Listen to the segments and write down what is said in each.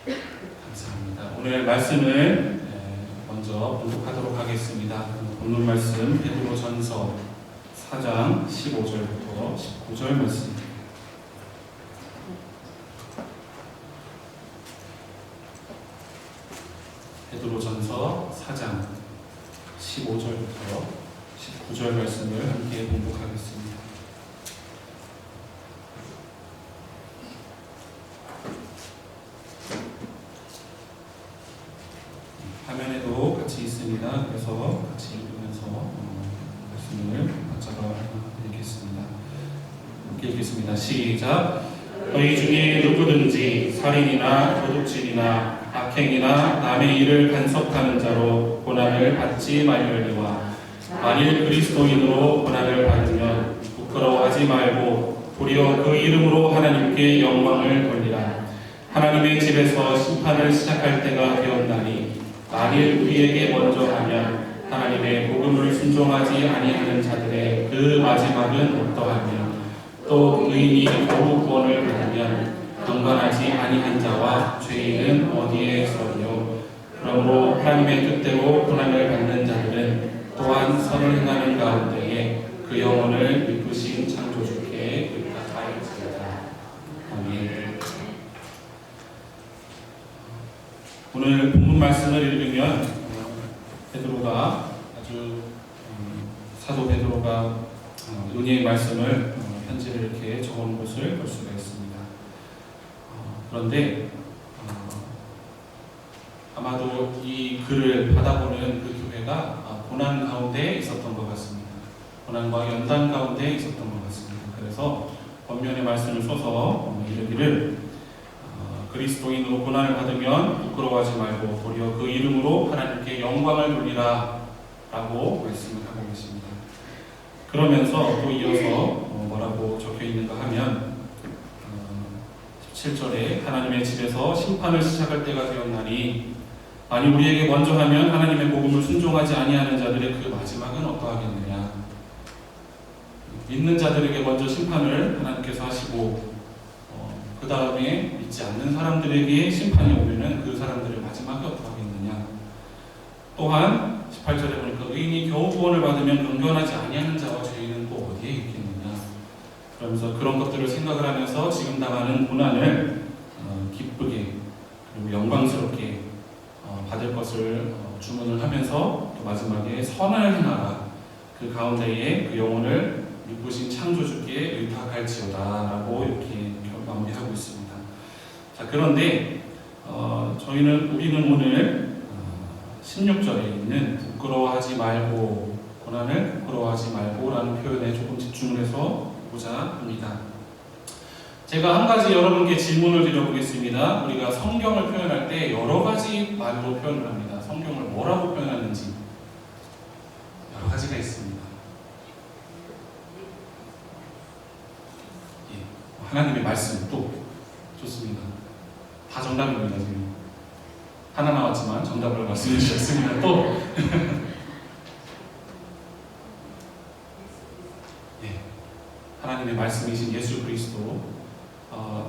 감사합니다. 오늘 말씀을 먼저 봉독하도록 하겠습니다. 본문 말씀 베드로전서 4장 15절부터 19절 말씀입니다. 베드로전서 4장 15절부터 19절 말씀을 함께 봉독하겠습니다. 화면에도 같이 있습니다. 그래서 같이 읽으면서 말씀을 받잡아 읽겠습니다. 함께 읽겠습니다. 시작. 너희 중에 누구든지 살인이나 도둑질이나 악행이나 남의 일을 간섭하는 자로 고난을 받지 말려니와 만일 그리스도인으로 고난을 받으면 부끄러워하지 말고 도리어 그 이름으로 하나님께 영광을 돌리라. 하나님의 집에서 심판을 시작할 때가 되었나니 만일 우리에게 먼저 하면 하나님의 복음을 순종하지 아니하는 자들의 그 마지막은 어떠하며 또 의인이 겨우 구원을 받으면 경건하지 아니한 자와 죄인은 어디에 서리요. 그러므로 하나님의 뜻대로 고난을 받는 자들은 또한 선을 행하는 가운데에 그 영혼을 이끄신 창조주께 의탁하였습니다. 아멘. 오늘 본문 말씀을 읽으면 베드로가 사도 베드로가 은혜의 말씀을 편지를 이렇게 적어놓은 것을 볼 수가 있습니다. 그런데 아마도 이 글을 받아보는 그 교회가 고난 가운데 있었던 것 같습니다. 고난과 연단 가운데 있었던 것 같습니다. 그래서 번면의 말씀을 써서 이르기를 그리스도인으로 고난을 받으면 부끄러워하지 말고 도리어 그 이름으로 하나님께 영광을 돌리라 라고 말씀을 하고 계십니다. 그러면서 또 이어서 뭐라고 적혀 있는가 하면 17절에 하나님의 집에서 심판을 시작할 때가 되었나니 만일 우리에게 먼저 하면 하나님의 복음을 순종하지 아니하는 자들의 그 마지막은 어떠하겠느냐. 믿는 자들에게 먼저 심판을 하나님께서 하시고 그 다음에 믿지 않는 사람들에게 심판이 오면은 그 사람들의 마지막이 어떠하겠느냐. 또한 18절에 보니까 의인이 겨우 구원을 받으면 경건하지 아니하는 자와 죄인은 또 어디에 있겠느냐. 그러면서 그런 것들을 생각을 하면서 지금 당하는 고난을 기쁘게 그리고 영광스럽게 받을 것을 주문을 하면서 또 마지막에 선을 행하라. 그 가운데에 그 영혼을 이끄신 창조주께 의탁할지어다 라고 이렇게 마무리하고 있습니다. 자, 그런데 우리는 오늘 16절에 있는 부끄러워하지 말고, 고난을 부끄러워하지 말고 라는 표현에 조금 집중을 해서 보자 합니다. 제가 한 가지 여러분께 질문을 드려보겠습니다. 우리가 성경을 표현할 때 여러 가지 말로 표현을 합니다. 성경을 뭐라고 표현하는지 여러 가지가 있습니다. 하나님의 말씀 또 좋습니다. 다 정답입니다. 지금 하나 나왔지만 정답을 말씀해 주셨습니다. 또 하나님의 말씀이신 예수 그리스도.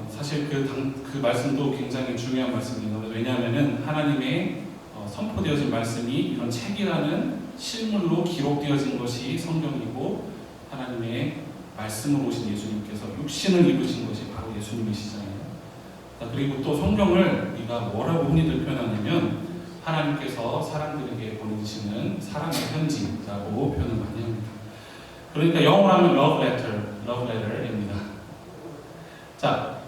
사실 그 말씀도 굉장히 중요한 말씀입니다. 왜냐하면은 하나님의 선포되어진 말씀이 이런 책이라는 실물로 기록되어진 것이 성경이고 하나님의 말씀으로 오신 예수님께서 육신을 입으신 것이 바로 예수님이시잖아요. 그리고 또 성경을 우리가 뭐라고 흔히들 표현하냐면 하나님께서 사람들에게 보내주시는 사랑의 편지라고 표현을 많이 합니다. 그러니까 영어로 하면 love letter입니다. 자,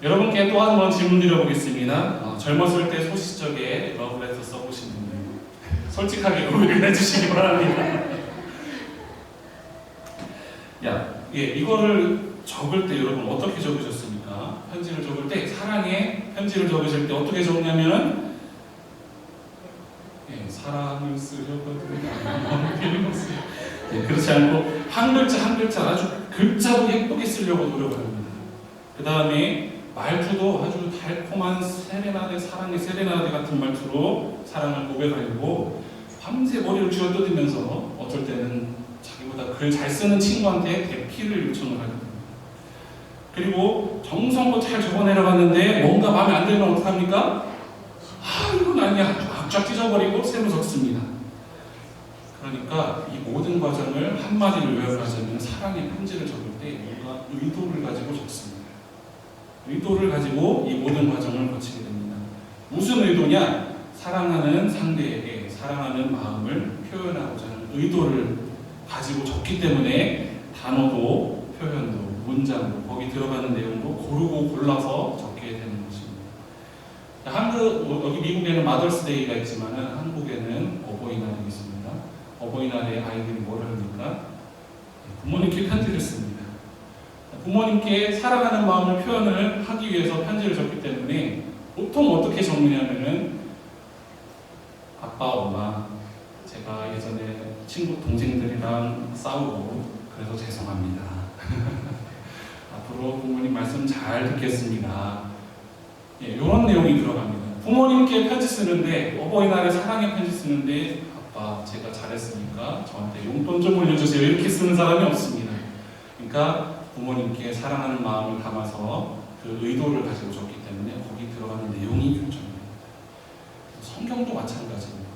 여러분께 또 한 번 질문 드려보겠습니다. 젊었을 때 소시적에 love letter 써보신 분들 솔직하게 고백을 해주시기 바랍니다. 이거를 적을 때 여러분 어떻게 적으셨습니까? 편지를 적을 때, 사랑의 편지를 적으실 때 어떻게 적냐면 사랑을 쓰려거든요. 그렇지 않고 한 글자 한 글자 아주 글자도 예쁘게 쓰려고 노력을 합니다. 그 다음에 말투도 아주 달콤한 세레나데, 사랑의 세레나데 같은 말투로 사랑을 고백하려고 밤새 머리를 쥐어뜯으면서 어쩔 때는 자기보다 글 잘 쓰는 친구한테 대피를 요청을 하거든요. 그리고 정성껏 잘 적어내려갔는데 뭔가 마음에 안 들면 어떡합니까? 이건 아니야. 쫙 찢어버리고 새로 적습니다. 그러니까 이 모든 과정을 한마디로 요약하자면 사랑의 편지를 적을 때 뭔가 의도를 가지고 적습니다. 의도를 가지고 이 모든 과정을 거치게 됩니다. 무슨 의도냐? 사랑하는 상대에게 사랑하는 마음을 표현하고자 하는 의도를 가지고 적기 때문에 단어도 표현도 문장도 거기 들어가는 내용도 고르고 골라서 적게 되는 것입니다. 여기 미국에는 마더스데이가 있지만 한국에는 어버이날이 있습니다. 어버이날에 아이들이 뭘 합니까? 부모님께 편지를 씁니다. 부모님께 사랑하는 마음을 표현을 하기 위해서 편지를 적기 때문에 보통 어떻게 적느냐면은 아빠, 엄마, 제가 예전에 친구 동생들이랑 싸우고 그래서 죄송합니다. 앞으로 부모님 말씀 잘 듣겠습니다. 이런 내용이 들어갑니다. 부모님께 편지 쓰는데 어버이날에 사랑의 편지 쓰는데 아빠 제가 잘했으니까 저한테 용돈 좀 올려주세요 이렇게 쓰는 사람이 없습니다. 그러니까 부모님께 사랑하는 마음을 담아서 그 의도를 가지고 적기 때문에 거기 들어가는 내용이 결정입니다. 성경도 마찬가지입니다.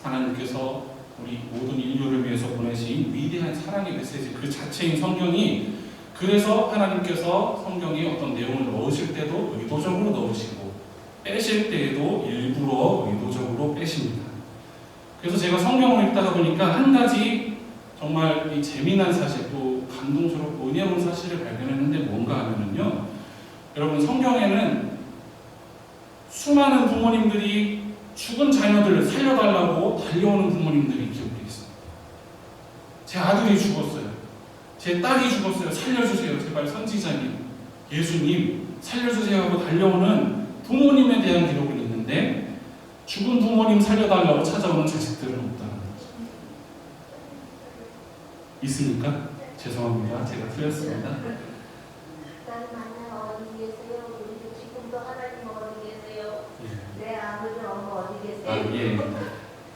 하나님께서 우리 모든 인류를 위해서 보내신 위대한 사랑의 메시지 그 자체인 성경이 그래서 하나님께서 성경에 어떤 내용을 넣으실 때도 의도적으로 넣으시고 빼실 때에도 일부러 의도적으로 빼십니다. 그래서 제가 성경을 읽다가 보니까 한 가지 정말 이 재미난 사실 또 감동스럽고 은혜로운 사실을 발견했는데 뭔가 하면은요, 여러분 성경에는 수많은 부모님들이 죽은 자녀들을 살려달라고 달려오는 부모님들이 기록되어 있어요. 제 아들이 죽었어요. 제 딸이 죽었어요. 살려주세요. 제발 선지자님, 예수님 살려주세요 하고 달려오는 부모님에 대한 기록이 있는데 죽은 부모님 살려달라고 찾아오는 자식들은 없다는 거죠. 있습니까? 죄송합니다. 제가 틀렸습니다. 나는 만나 어디 계세요? 우리 지금도 하나님 어디 계세요? 내 아버지 엄마 어디 계세요?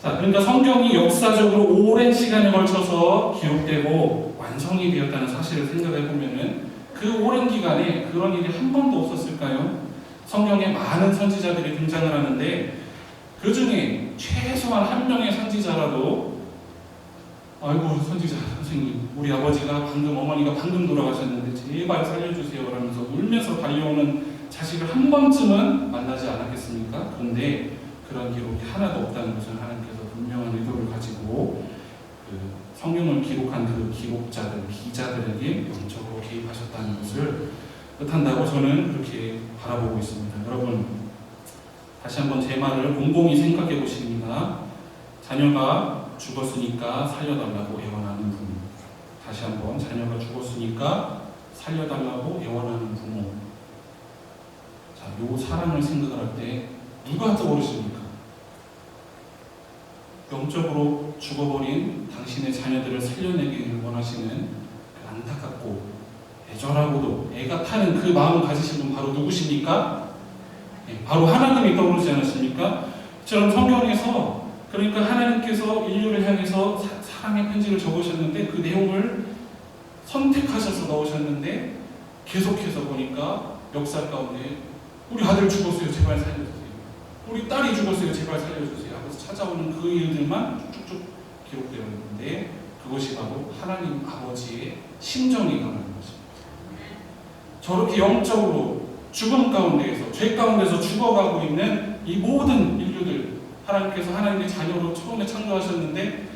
자, 그러니까 성경이 역사적으로 오랜 시간에 걸쳐서 기록되고 완성이 되었다는 사실을 생각해 보면은 그 오랜 기간에 그런 일이 한 번도 없었을까요? 성경에 많은 선지자들이 등장을 하는데 그 중에 최소한 한 명의 선지자라도 아이고 선지자 선생님 우리 아버지가 방금 어머니가 방금 돌아가셨는데 제발 살려주세요 라면서 울면서 달려오는 자식을 한 번쯤은 만나지 않았겠습니까? 그런데 그런 기록이 하나도 없다는 것은 하나님께서 분명한 의도를 가지고 그 성경을 기록한 그 기록자들, 기자들에게 영적으로 개입하셨다는 것을 뜻한다고 저는 그렇게 바라보고 있습니다. 여러분 다시 한번 제 말을 곰곰이 생각해 보십니다. 자녀가 죽었으니까 살려달라고 애원하는 부모, 다시 한번 자녀가 죽었으니까 살려달라고 애원하는 부모. 자, 요 사랑을 생각을 할 때 누가 떠오르십니까? 영적으로 죽어버린 당신의 자녀들을 살려내기를 원하시는 그 안타깝고 애절하고도 애가 타는 그 마음을 가지신 분 바로 누구십니까? 바로 하나님이 떠오르지 않으십니까? 저는 성경에서 그러니까 하나님께서 인류를 향해서 사랑의 편지를 적으셨는데 그 내용을 선택하셔서 넣으셨는데 계속해서 보니까 역사 가운데 우리 아들 죽었어요. 제발 살려주세요. 우리 딸이 죽었어요. 제발 살려주세요. 하고서 찾아오는 그 일들만 쭉쭉 기록되어 있는데 그것이 바로 하나님 아버지의 심정이 강한 것입니다. 저렇게 영적으로 죽음 가운데에서 죄 가운데서 죽어가고 있는 이 모든 인류들 하나님께서 하나님의 자녀로 처음에 창조하셨는데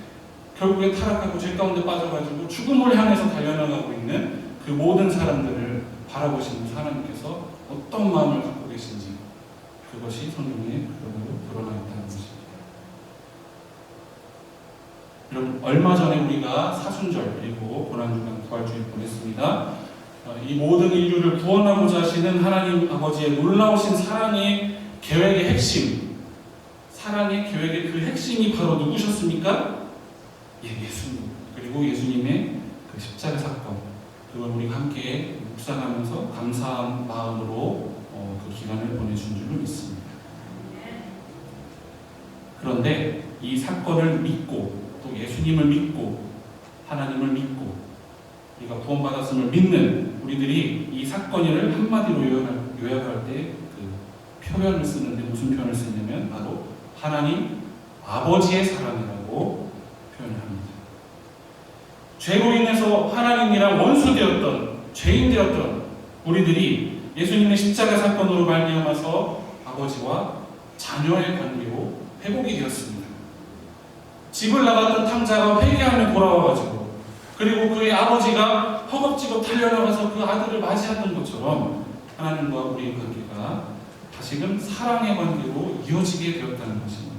결국에 타락하고 죄 가운데 빠져가지고 죽음을 향해서 달려나가고 있는 그 모든 사람들을 바라보시면서 하나님께서 어떤 마음을 갖고 계신지 그것이 성경에 그대로 드러나 있다는 것입니다. 여러분 얼마 전에 우리가 사순절 그리고 고난주간 부활주일 보냈습니다. 이 모든 인류를 구원하고자 하시는 하나님 아버지의 놀라우신 사랑의 계획의 핵심, 사랑의 계획의 그 핵심이 바로 누구셨습니까? 예수님. 그리고 예수님의 그 십자가 사건, 그걸 우리가 함께 묵상하면서 감사한 마음으로 그 기간을 보내준 줄로 믿습니다. 그런데 이 사건을 믿고 또 예수님을 믿고 하나님을 믿고 우리가 구원받았음을 믿는 우리들이 이 사건을 한마디로 요약할 때 그 표현을 쓰는데 무슨 표현을 쓰냐면 바로 하나님 아버지의 사랑이라고 표현을 합니다. 죄로 인해서 하나님이랑 원수되었던 죄인 되었던 우리들이 예수님의 십자가 사건으로 말미암아서 아버지와 자녀의 관계로 회복이 되었습니다. 집을 나갔던 탕자가 회개하며 돌아와가지고 그리고 그의 아버지가 허겁지겁 달려나가서 그 아들을 맞이하던 것처럼 하나님과 우리의 관계가 다시금 사랑의 관계로 이어지게 되었다는 것입니다.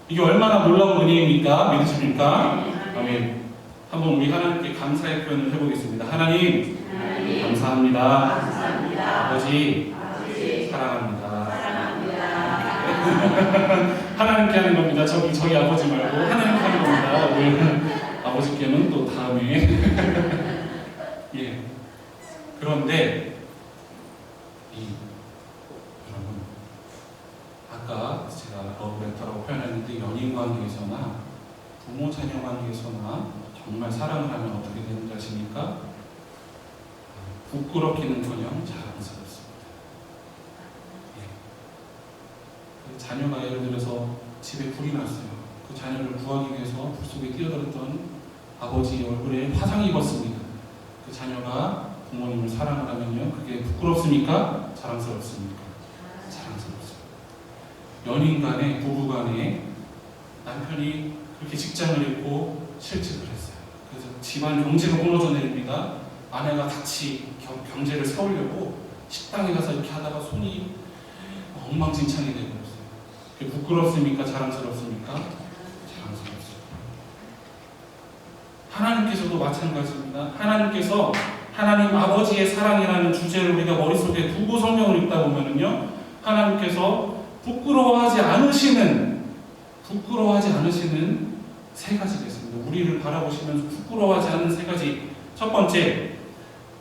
이게 얼마나 놀라운 은혜입니까? 믿으십니까? 아멘. 한번 우리 하나님께 감사의 표현을 해보겠습니다. 하나님, 감사합니다. 아버지, 사랑합니다. 하나님께 하는 겁니다. 저희 아버지 말고 하나님께 하는 겁니다. 오늘 아버지께는 또 다음에 예. 그런데 여러분, 아까 제가 러브레터라고 표현했는데 연인 관계에서나 부모 자녀 관계에서나 정말 사랑을 하면 어떻게 되는지 아십니까? 부끄럽기는커녕 자랑스럽습니다. 예. 자녀가 예를 들어서 집에 불이 났어요. 그 자녀를 구하기 위해서 불 속에 뛰어들었던 아버지의 얼굴에 화상이 입었습니다. 그 자녀가 부모님을 사랑을 하면요, 그게 부끄럽습니까? 자랑스럽습니까? 자랑스럽습니다. 연인 간에, 부부 간에 남편이 그렇게 직장을 잃고 실직을 했어요. 그래서 집안 경제가 무너져 내립니다. 아내가 같이 경제를 세우려고 식당에 가서 이렇게 하다가 손이 엉망진창이 되어버렸어요. 그게 부끄럽습니까? 자랑스럽습니까? 자랑스럽습니다. 하나님께서도 마찬가지입니다. 하나님께서 하나님 아버지의 사랑이라는 주제를 우리가 머릿속에 두고 성경을 읽다 보면은요, 하나님께서 부끄러워하지 않으시는 세 가지가 있습니다. 우리를 바라보시면서 부끄러워하지 않는 세 가지. 첫 번째,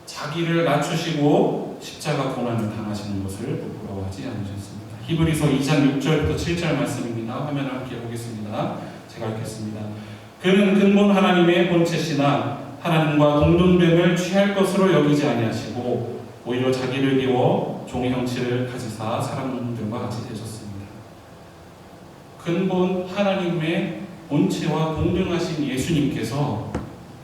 자기를 낮추시고 십자가 고난을 당하시는 것을 부끄러워하지 않으셨습니다. 히브리서 2장 6절부터 7절 말씀입니다. 화면을 함께 보겠습니다. 제가 읽겠습니다. 그는 근본 하나님의 본체시나 하나님과 동등됨을 취할 것으로 여기지 아니하시고 오히려 자기를 비워 종의 형체를 가지사 사람들과 같이 되셨습니다. 근본 하나님의 본체와 동등하신 예수님께서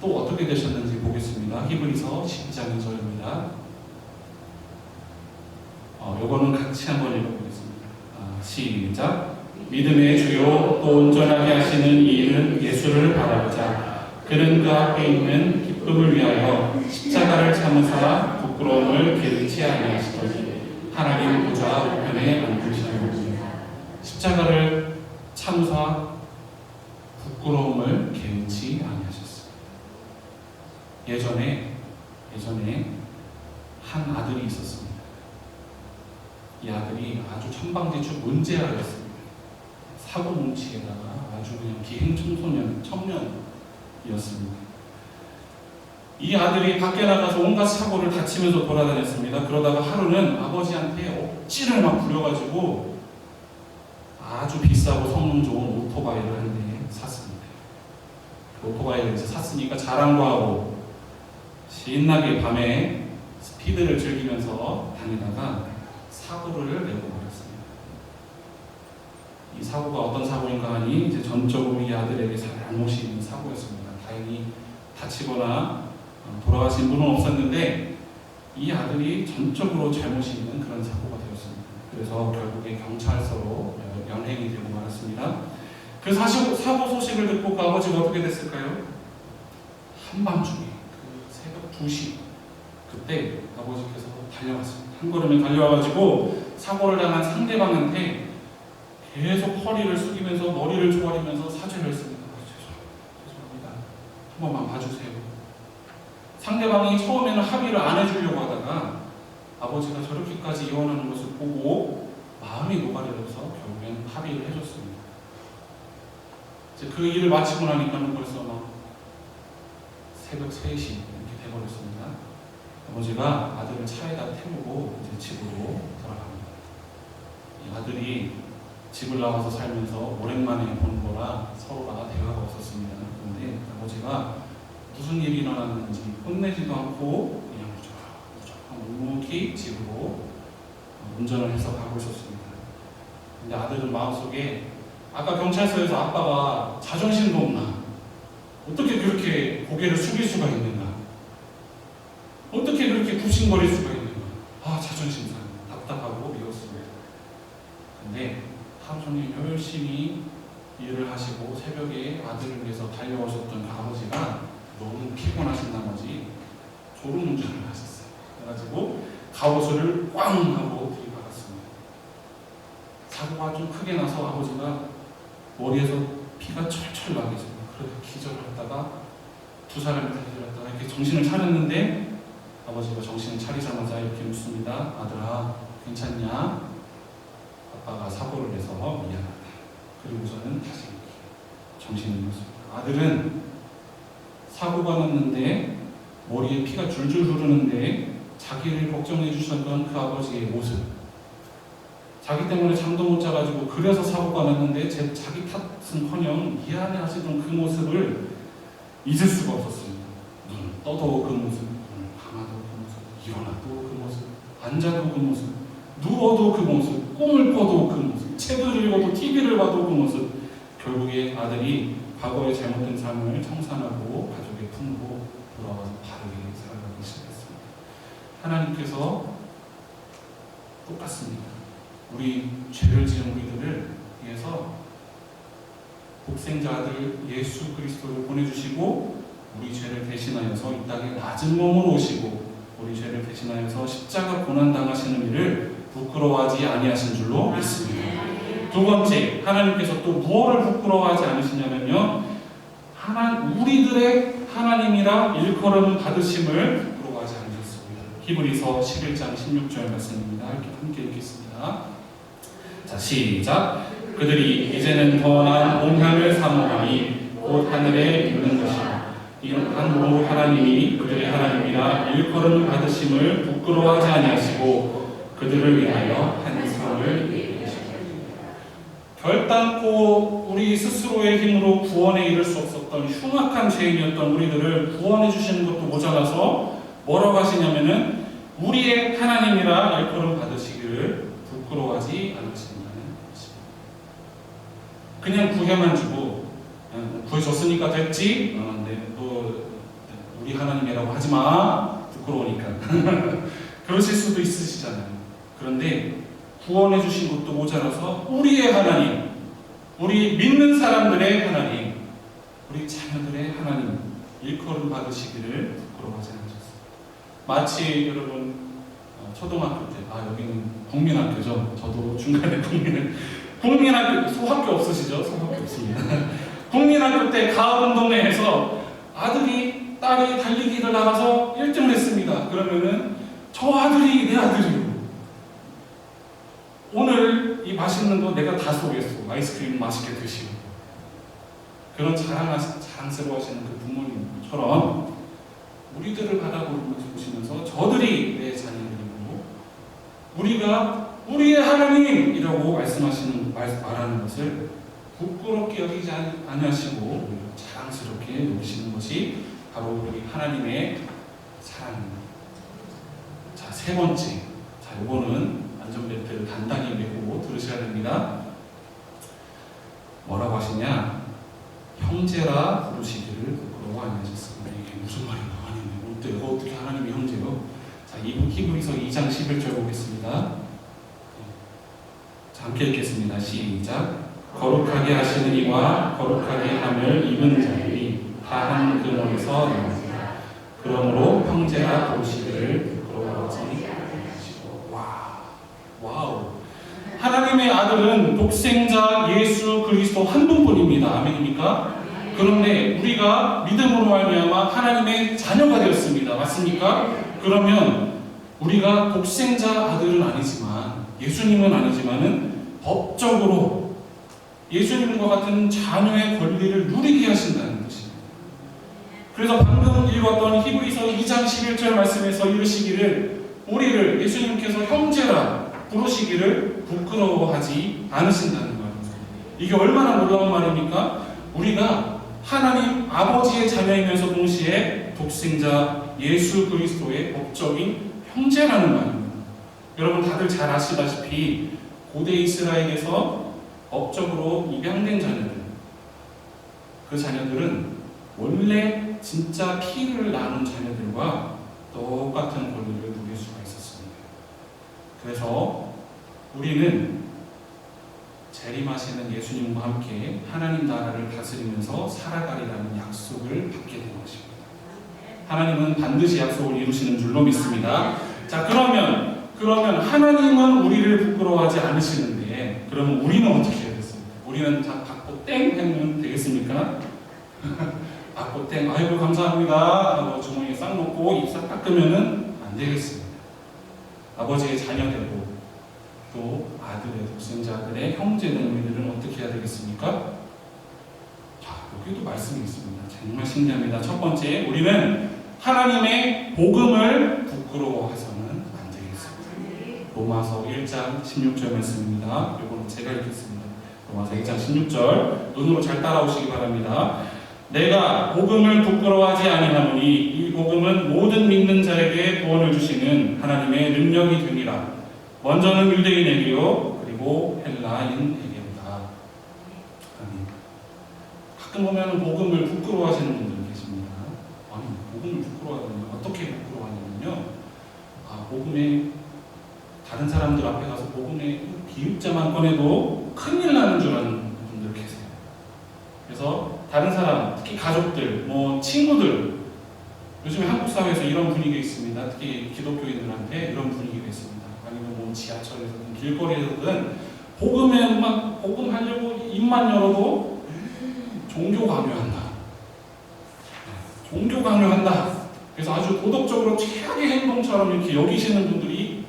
또 어떻게 되셨는지 보겠습니다. 히브리서 12장 2절입니다. 요거는 같이 한번 읽어보겠습니다. 시작. 믿음의 주요 또 온전하게 하시는 이는 예수를 바라보자. 그는 그 앞에 있는 기쁨을 위하여 십자가를 참으사 부끄러움을 게으르지 아니하시더니 하나님 보좌 우편에 앉으시느니라. 십자가를 참으사 부끄러움을 게으르지 아니하셨습니다. 예전에 한 아들이 있었습니다. 이 아들이 아주 천방지축 문제아였습니다. 사고 뭉치에다가 아주 그냥 기행 청년이었습니다. 이 아들이 밖에 나가서 온갖 사고를 다치면서 돌아다녔습니다. 그러다가 하루는 아버지한테 억지를 막 부려가지고 아주 비싸고 성능 좋은 오토바이를 한 대 샀습니다. 그 오토바이를 이제 샀으니까 자랑도 하고 신나게 밤에 스피드를 즐기면서 다니다가 사고를 내고 버렸습니다. 이 사고가 어떤 사고인가 하니 이제 전적으로 이 아들에게 잘못이 있는 사고였습니다. 다행히 다치거나 돌아가신 분은 없었는데 이 아들이 전적으로 잘못이 있는 그런 사고가 되었습니다. 그래서 결국에 경찰서로 연행이 되고 말았습니다. 그 사고 소식을 듣고 그 아버지가 어떻게 됐을까요? 한밤중에 그 새벽 2시 그때 아버지께서 달려갔습니다. 한 걸음에 달려와가지고 사고를 당한 상대방한테 계속 허리를 숙이면서 머리를 조아리면서 사죄를 했습니다. 죄송합니다. 한 번만 봐주세요. 상대방이 처음에는 합의를 안 해주려고 하다가 아버지가 저렇게까지 이혼하는 것을 보고 마음이 녹아내려서 결국엔 합의를 해줬습니다. 이제 그 일을 마치고 나니까는 벌써 막 새벽 3시 이렇게 돼버렸습니다. 아버지가 아들을 차에다 태우고 이제 집으로 돌아갑니다. 이 아들이 집을 나와서 살면서 오랜만에 보는 거라 서로가 대화가 없었습니다. 그런데 아버지가 무슨 일이 일어났는지 혼내지도 않고 그냥 무조건 묵묵히 집으로 운전을 해서 가고 있었습니다. 근데 아들은 마음속에 아까 경찰서에서 아빠가 자존심도 없나? 어떻게 그렇게 고개를 숙일 수가 있는가? 어떻게 그렇게 굽신거릴 수가 있는가? 자존심 상해. 답답하고 미웠습니다. 근데 하루 종일 열심히 일을 하시고 새벽에 아들을 위해서 달려오셨던 그 아버지가 너무 피곤하신 나머지 졸음운전을 하셨어요. 그래가지고 갑옷을 꽝 하고 들이박았습니다. 사고가 좀 크게 나서 아버지가 머리에서 피가 철철 나게 했습니다. 그래서 기절했다가 두 사람이 달려들었다가 이렇게 정신을 차렸는데 아버지가 정신을 차리자마자 이렇게 묻습니다. 아들아, 괜찮냐? 아빠가 사고를 해서 미안하다. 그리고서는 다시 정신을 잃었습니다. 아들은 사고가 났는데 머리에 피가 줄줄 흐르는데 자기를 걱정해 주셨던 그 아버지의 모습, 자기 때문에 잠도 못 자가지고 그래서 사고가 났는데 자기 탓은커녕 미안해 하시던 그 모습을 잊을 수가 없었습니다. 눈을 떠도 그 모습, 눈을 감아도 그 모습, 일어나도 그 모습, 앉아도 그 모습, 누워도 그 모습, 꿈을 꿔도 그 모습, 책을 읽어도 TV를 봐도 그 모습. 결국에 아들이 과거의 잘못된 삶을 청산하고 가족의 품으로 돌아와서 바르게 살아가기 시작했습니다. 하나님께서 똑같습니다. 우리 죄를 지은 우리들을 위해서 독생자 아들 예수 그리스도를 보내주시고 우리 죄를 대신하여서 이 땅에 낮은 몸으로 오시고 우리 죄를 대신하여서 십자가 고난 당하시는 일을 부끄러워하지 아니하신 줄로 믿습니다. 두 번째, 하나님께서 또 무엇을 부끄러워하지 않으시냐면요, 우리들의 하나님이라 일컬음 받으심을 부끄러워하지 않으셨습니다. 히브리서 11장 16절 말씀입니다. 이렇게 함께 읽겠습니다. 자, 시작. 그들이 이제는 더 나은 온향을 사모하니 곧 하늘에 있는 것이라. 이러한 하나님이 그들의 하나님이라 일컬음 받으심을 부끄러워하지 아니하시고 그들을 위하여 한 성을 이루셨습니다. 결단코 우리 스스로의 힘으로 구원에 이를 수 없었던 흉악한 죄인이었던 우리들을 구원해 주시는 것도 모자라서 뭐라고 하시냐면은 우리의 하나님이라 일컬음 받으시기를 부끄러워하지 않으신다는 것입니다. 그냥 구해만 주고 구해줬으니까 됐지? 너 우리 하나님이라고 하지마, 부끄러우니까. 그러실 수도 있으시잖아요. 그런데 구원해 주신 것도 모자라서 우리의 하나님, 우리 믿는 사람들의 하나님, 우리 자녀들의 하나님 일컬음 받으시기를 부끄러워하지 않으셨습니다. 마치 여러분 초등학교 때, 여기는 국민학교죠. 저도 중간에 국민학교, 소학교 없으시죠? 소학교 없습니다. 국민학교 때 가을운동회에서 아들이, 딸이 달리기를 나가서 1등을 했습니다. 그러면은 저 아들이 내 아들이요. 오늘 이 맛있는 거 내가 다 쏘겠어. 아이스크림 맛있게 드시고. 그런 자랑스러워 하시는 그 부모님처럼 우리들을 바라보시면서 저들이 내 자녀들이고 우리가 우리의 하나님이라고 말하는 것을 부끄럽게 여기지 아니하시고 자랑스럽게 여기시는 것이 바로 우리 하나님의 사랑입니다. 자, 세 번째. 자, 이거는 안전벨트를 단단히 매고 들으셔야 됩니다. 뭐라고 하시냐? 형제라 부르시기를 부끄러워 아니하셨습니다. 이게 무슨 말인가? 아니네. 어떻게 하나님이 형제요? 자, 히브리서 2장 11절 보겠습니다. 자, 함께 읽겠습니다. 시작. 거룩하게 하시는 이와 거룩하게 함을 입은 자들이 다 한 근원에서 나옵니다. 그러므로 형제라 부르시기를 부끄러워하지 아니하시고. 와우. 하나님의 아들은 독생자 예수 그리스도 한 분뿐입니다. 아멘입니까? 그런데 우리가 믿음으로 말미암아 하나님의 자녀가 되었습니다. 맞습니까? 그러면 우리가 독생자 아들은 아니지만, 예수님은 아니지만은 법적으로 예수님과 같은 자녀의 권리를 누리게 하신다는 것입니다. 그래서 방금 읽었던 히브리서 2장 11절 말씀에서 이르시기를 우리를 예수님께서 형제라 부르시기를 부끄러워하지 않으신다는 말입니다. 이게 얼마나 놀라운 말입니까? 우리가 하나님 아버지의 자녀이면서 동시에 독생자 예수 그리스도의 법적인 형제라는 말입니다. 여러분 다들 잘 아시다시피 고대 이스라엘에서 법적으로 입양된 자녀들, 그 자녀들은 원래 진짜 피를 나눈 자녀들과 똑같은 권리를 누릴 수가 있었습니다. 그래서 우리는 재림하시는 예수님과 함께 하나님 나라를 다스리면서 살아가리라는 약속을 받게 된 것입니다. 하나님은 반드시 약속을 이루시는 줄로 믿습니다. 자, 그러면 하나님은 우리를 부끄러워하지 않으시는데, 그러면 우리는 어떻게 해야 되겠습니까? 우리는 다 받고 땡 하면 되겠습니까? 받고 땡, 아이고 감사합니다 하고 주머니에 싹 놓고 입 싹 닦으면은 안 되겠습니다. 아버지의 자녀되고 또 아들의 독생자들의 형제된 우리들은 어떻게 해야 되겠습니까? 자, 여기도 말씀이 있습니다. 정말 신기합니다. 첫 번째, 우리는 하나님의 복음을 부끄러워해서는 안 되겠습니다. 로마서 1장 16절 말씀입니다. 이거는 제가 읽겠습니다. 로마서 1장 16절 눈으로 잘 따라오시기 바랍니다. 내가 복음을 부끄러워하지 아니하노니 이 복음은 모든 믿는 자에게 구원을 주시는 하나님의 능력이 되니라. 먼저는 유대인에게요, 그리고 헬라인에게로다. 아멘. 가끔 보면 복음을 부끄러워하시는 분들 계십니다. 아니, 복음을 부끄러워하면 어떻게 부끄러워하냐면요, 복음에 다른 사람들 앞에 가서 복음의 비읍자만 꺼내도 큰일 나는 줄 아는 분들 계세요. 그래서 다른 사람, 특히 가족들, 친구들, 요즘에 한국 사회에서 이런 분위기가 있습니다. 특히 기독교인들한테 이런 분위기가 있습니다. 아니면 지하철에서든 길거리에서든 복음에 막 복음하려고 입만 열어도 종교 강요한다. 종교 강요한다. 그래서 아주 도덕적으로 최악의 행동처럼 이렇게 여기시는 분들이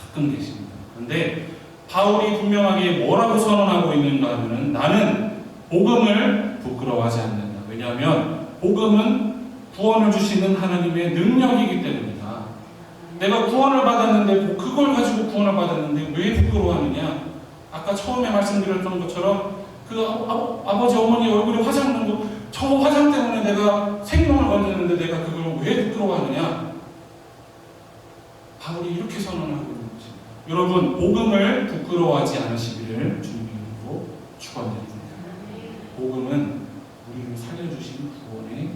가끔 계십니다. 그런데 바울이 분명하게 뭐라고 선언하고 있는가 하면 나는 복음을 부끄러워하지 않는다. 왜냐하면 복음은 구원을 주시는 하나님의 능력이기 때문이다. 내가 구원을 받았는데 그걸 가지고 구원을 받았는데 왜 부끄러워하느냐? 아까 처음에 말씀드렸던 것처럼 그 아버지 어머니 얼굴에 화장 난 거, 저 화장 때문에 내가 생명을 건졌는데 내가 그걸 왜 부끄러워하느냐? 바울이 이렇게 선언하고 있는 것입니다. 여러분, 복음을 부끄러워하지 않으시기를 주님의 이름으로 축원드립니다. 복음은 우리를 살려주신 구원의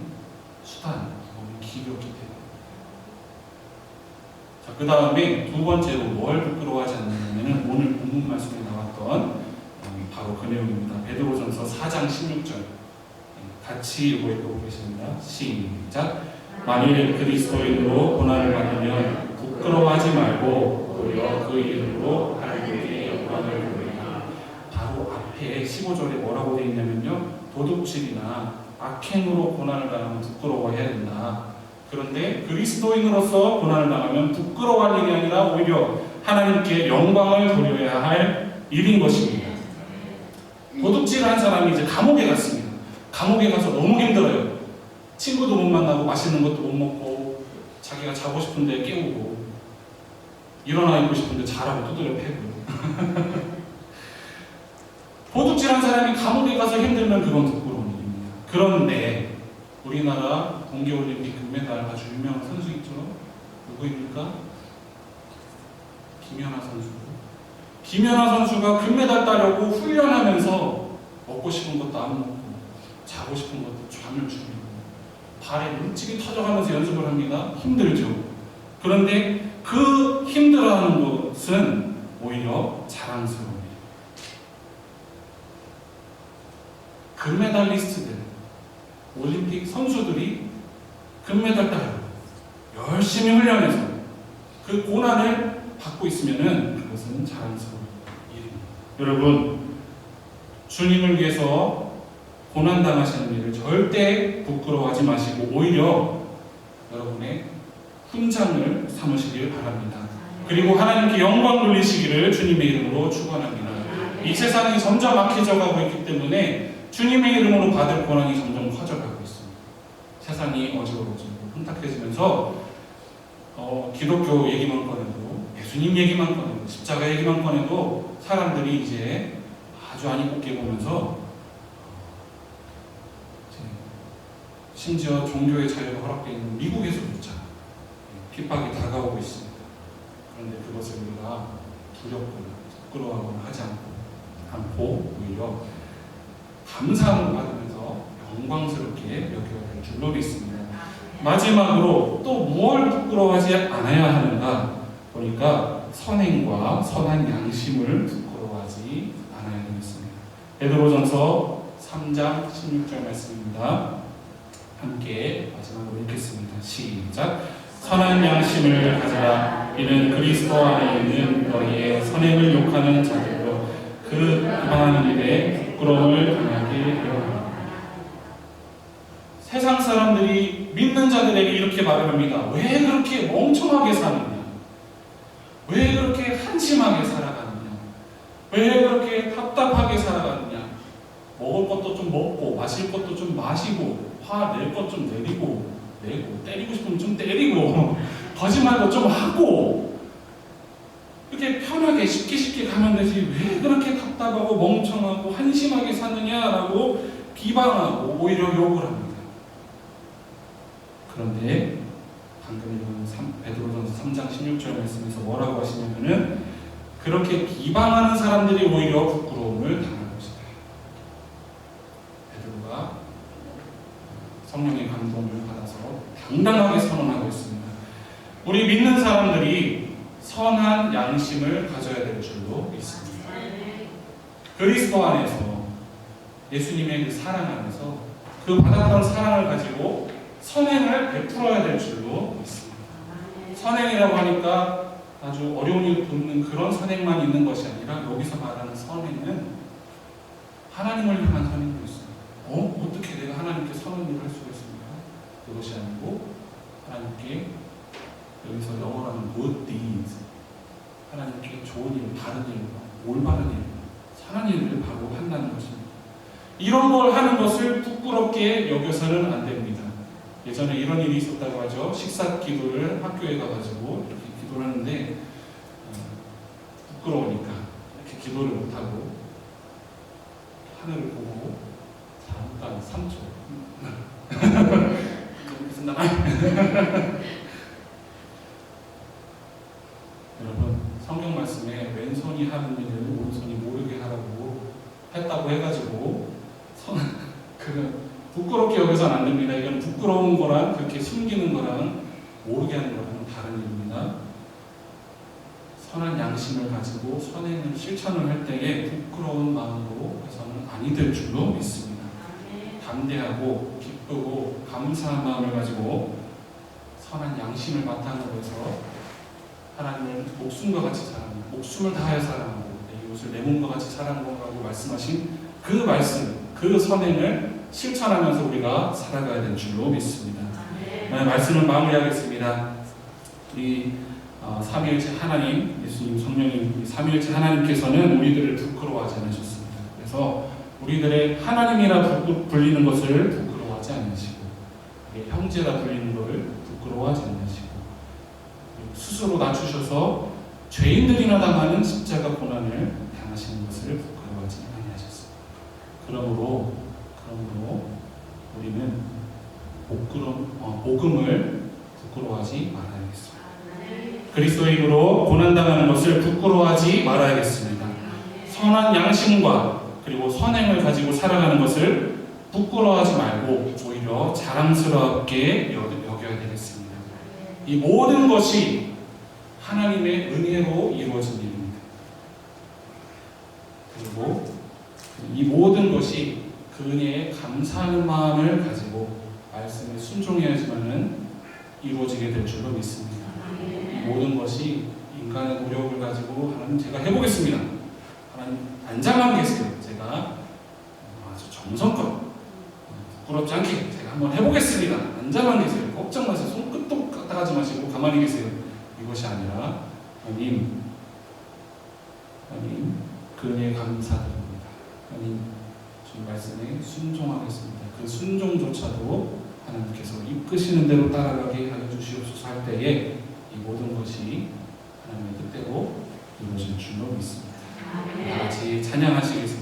수단, 구원의 길이었기 때문에. 자, 그 다음에 두 번째로 뭘 부끄러워하지 않느냐면 오늘 본문 말씀에 나왔던 바로 그 내용입니다. 베드로전서 4장 16절 같이 읽어보겠습니다. 시작. 만일 그리스도인으로 고난을 받으면 부끄러워하지 말고 오히려 그 이름으로 하나님께 영광을 돌리라. 바로 앞에 15절에 뭐라고 되어 있냐면요, 도둑질이나 악행으로 고난을 당하면 부끄러워해야 된다. 그런데 그리스도인으로서 고난을 당하면 부끄러워할 일이 아니라 오히려 하나님께 영광을 돌려야 할 일인 것입니다. 도둑질을 한 사람이 이제 감옥에 갔습니다. 감옥에 가서 너무 힘들어요. 친구도 못 만나고 맛있는 것도 못 먹고 자기가 자고 싶은데 깨우고 일어나 있고 싶은데 자라고 두드려 패고 도둑질한 사람이 감옥에 가서 힘들면 그건 부끄러운 일입니다. 그런데 우리나라 동계올림픽 금메달 아주 유명한 선수 있죠? 누구입니까? 김연아 선수. 김연아 선수가 금메달 따려고 훈련하면서 먹고 싶은 것도 안 먹고 자고 싶은 것도 잠을 줄이고 발에 물집이 터져가면서 연습을 합니다. 힘들죠. 그런데 그 힘들어하는 것은 오히려 자랑스러워요. 금메달리스트들, 올림픽 선수들이 금메달 따려고 열심히 훈련해서 그 고난을 받고 있으면은 그것은 자랑스러운 일입니다. 여러분, 주님을 위해서 고난당하시는 일을 절대 부끄러워하지 마시고 오히려 여러분의 훈장을 삼으시길 바랍니다. 그리고 하나님께 영광 돌리시기를 주님의 이름으로 축원합니다. 이 세상이 점점 악해져 가고 있기 때문에 주님의 이름으로 받을 고난이 점점 커져가고 있습니다. 세상이 어지러워지고 혼탁해지면서 기독교 얘기만 꺼내도, 예수님 얘기만 꺼내도, 십자가 얘기만 꺼내도 사람들이 이제 아주 안 이쁘게 보면서 심지어 종교의 자유가 허락되어 있는 미국에서조차 핍박이 다가오고 있습니다. 그런데 그것을 우리가 두렵거나 부끄러워하거나 하지 않고 오히려 감사함을 받으면서 영광스럽게 여겨야 될 줄로 믿습니다. 마지막으로 또 무엇을 부끄러워하지 않아야 하는가 보니까 선행과 선한 양심을 부끄러워하지 않아야 되겠습니다. 베드로전서 3장 16절 말씀입니다. 함께 마지막으로 읽겠습니다. 시작. 선한 양심을 가져라. 이는 그리스도 안에 있는 너희의 선행을 욕하는 자들로 그 비방하는 일에 부끄러움을 당하게 하려 합니다. 세상 사람들이 믿는 자들에게 이렇게 말을 합니다. 왜 그렇게 멍청하게 사느냐? 왜 그렇게 한심하게 살아가느냐? 왜 그렇게 답답하게 살아가느냐? 먹을 것도 좀 먹고 마실 것도 좀 마시고 화 낼 것 좀 내고 때리고 싶으면 좀 때리고 거짓말도 좀 하고 이렇게 편하게 쉽게 가면 되지 왜 그렇게 답답하고 멍청하고 한심하게 사느냐라고 비방하고 오히려 욕을 합니다. 그런데 방금 읽은 베드로전서 3장 16절 말씀에서 뭐라고 하시냐면은 그렇게 비방하는 사람들이 오히려 부끄러움을 당할 것이다. 베드로가 성령의 감동을 받아서 당당하게 선언하고 있습니다. 우리 믿는 사람들이 선한 양심을 가져야 될 줄로 믿습니다. 그리스도 안에서 예수님의 그 사랑 안에서 그 받았던 사랑을 가지고 선행을 베풀어야 될 줄로 믿습니다. 선행이라고 하니까 아주 어려움이 돋는 그런 선행만 있는 것이 아니라 여기서 말하는 선행은 하나님을 향한 선행도 있습니다. 어떻게 내가 하나님께 선한 일을 할 수가 있습니까? 그것이 아니고 하나님께 여기서 영어로 하는 good deeds, 하나님께 좋은 일, 바른 일, 올바른 일, 선한 일을 바로 한다는 것입니다. 이런 걸 하는 것을 부끄럽게 여겨서는 안 됩니다. 예전에 이런 일이 있었다고 하죠. 식사 기도를 학교에 가가지고 이렇게 기도를 하는데 부끄러우니까 이렇게 기도를 못하고 하늘을 보고 잠깐 3초 여러분 성경 말씀에 왼손이 하는 일을 오른손이 모르게 하라고 했다고 해가지고 부끄럽게 여기서는 안 됩니다. 이건 부끄러운 거랑 그렇게 숨기는 거랑 모르게 하는 거랑 다른 일입니다. 선한 양심을 가지고 선행을 실천을 할 때에 부끄러운 마음으로 해서는 아니 될 줄로 믿습니다. 담대하고 기쁘고 감사한 마음을 가지고 선한 양심을 바탕으로 해서 하나님을 목숨과 같이 사랑하고 목숨을 다하여 사랑하고 이웃을 내 몸과 같이 사랑하고 말씀하신 그 말씀, 그 선행을 실천하면서 우리가 살아가야 될 줄로 믿습니다. 말씀을 마무리하겠습니다. 이 삼위일체 하나님, 예수님, 성령님, 삼위일체 하나님께서는 우리들을 부끄러워하지 않으셨습니다. 그래서 우리들의 하나님이라 불리는 것을 부끄러워하지 않으시고 형제라 불리는 것을 부끄러워하지 않으시고 스스로 낮추셔서 죄인들이나 당하는 십자가 고난을 당하시는 것을 부끄러워하지 않으셨습니다. 그러므로 우리는 복음을 부끄러워하지 말아야겠습니다. 그리스도의 이름으로 고난당하는 것을 부끄러워하지 말아야겠습니다. 선한 양심과 그리고 선행을 가지고 살아가는 것을 부끄러워하지 말고 오히려 자랑스럽게 여겨야 되겠습니다. 이 모든 것이 하나님의 은혜로 이루어진 일입니다. 그리고 이 모든 것이 그 은혜에 감사하는 마음을 가지고 말씀에 순종해야지만은 이루어지게 될 줄로 믿습니다. 이 모든 것이 인간의 노력을 가지고 하나님 제가 해보겠습니다. 하나님 안장만 계세요. 제가 아주 정성껏 부끄럽지 않게 제가 한번 해보겠습니다. 안장만 계세요. 걱정 마세요. 손끝도 까딱하지 마시고 가만히 계세요. 이것이 아니라 하나님 그 은혜에 감사드립니다. 하나님 주님 말씀에 순종하겠습니다. 그 순종조차도 하나님께서 이끄시는 대로 따라가게 하여 주시옵소서 할 때에 이 모든 것이 하나님의 뜻대로 이루어질 줄로 믿습니다. 다 같이 찬양하시겠습니다.